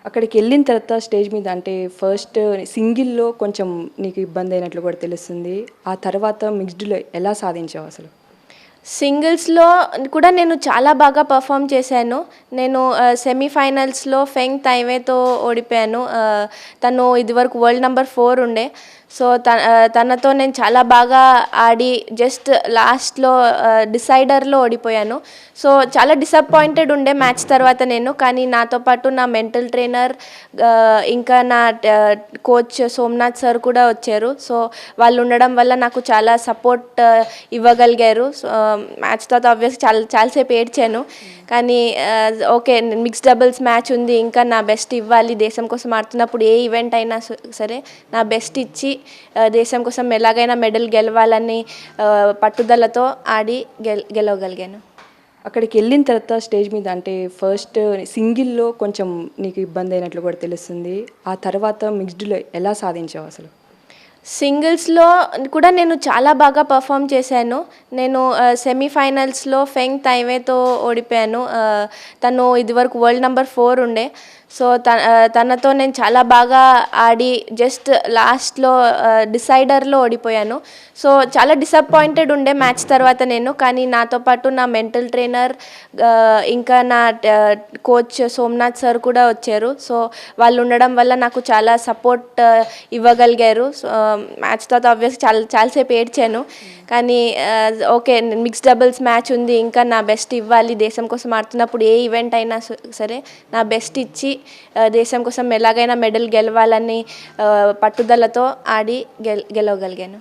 అక్కడికెళ్ళిన తర్వాత స్టేజ్ మీద అంటే ఫస్ట్ సింగిల్‌లో కొంచెం నీకు ఇబ్బందయినట్లు కూడా తెలుస్తుంది. ఆ తర్వాత మిక్స్డ్‌లో ఎలా సాధించావు అసలు? సింగిల్స్‌లో కూడా నేను చాలా బాగా పెర్ఫార్మ్ చేశాను. నేను సెమీఫైనల్స్‌లో ఫెంగ్ తైవేతో ఓడిపోయాను. తను ఇదివరకు వరల్డ్ నంబర్ 4 ఉండే. సో, తనతో నేను చాలా బాగా ఆడి జస్ట్ లాస్ట్‌లో డిసైడర్‌లో ఓడిపోయాను. సో, చాలా డిసప్పాయింటెడ్ ఉండే మ్యాచ్ తర్వాత నేను. కానీ నాతో పాటు నా మెంటల్ ట్రైనర్ ఇంకా నా కోచ్ సోమనాథ్ సార్ కూడా వచ్చారు. సో, వాళ్ళు ఉండడం వల్ల నాకు చాలా సపోర్ట్ ఇవ్వగలిగారు. సో, మ్యాచ్ తర్వాత ఆబ్వియస్‌గా చాలాసేపు ఏడ్చాను. కానీ ఓకే, మిక్స్డ్ డబుల్స్ మ్యాచ్ ఉంది. ఇంకా నా బెస్ట్ ఇవ్వాలి. దేశం కోసం ఆడుతున్నప్పుడు ఏ ఈవెంట్ అయినా సరే నా బెస్ట్ ఇచ్చి దేశం కోసం ఎలాగైనా మెడల్ గెలవాలని పట్టుదలతో ఆడి గెలవగలిగాను. అక్కడికెళ్ళిన తర్వాత స్టేజ్ మీద అంటే ఫస్ట్ సింగిల్‌లో కొంచెం నీకు ఇబ్బందయినట్లు కూడా తెలుస్తుంది. ఆ తర్వాత మిక్స్డ్‌లో ఎలా సాధించావు అసలు? సింగిల్స్‌లో కూడా నేను చాలా బాగా పెర్ఫార్మ్ చేశాను. నేను సెమీఫైనల్స్‌లో ఫెంగ్ తైవేతో ఓడిపోయాను. తను ఇదివరకు వరల్డ్ నంబర్ 4 ఉండే. సో, తనతో నేను చాలా బాగా ఆడి జస్ట్ లాస్ట్‌లో డిసైడర్‌లో ఓడిపోయాను. సో, చాలా డిసప్పాయింటెడ్ ఉండే మ్యాచ్ తర్వాత నేను. కానీ నాతో పాటు నా మెంటల్ ట్రైనర్ ఇంకా నా కోచ్ సోమనాథ్ సార్ కూడా వచ్చారు. సో, వాళ్ళు ఉండడం వల్ల నాకు చాలా సపోర్ట్ ఇవ్వగలిగారు. సో, మ్యాచ్ తర్వాత ఆబ్వియస్‌గా చాలాసేపు ఏడ్చాను. కానీ ఓకే, మిక్స్డ్ డబుల్స్ మ్యాచ్ ఉంది. ఇంకా నా బెస్ట్ ఇవ్వాలి. దేశం కోసం ఆడుతున్నప్పుడు ఏ ఈవెంట్ అయినా సరే నా బెస్ట్ ఇచ్చి దేశం కోసం ఎలాగైనా మెడల్ గెలవాలని పట్టుదలతో ఆడి గెలవగలిగాను.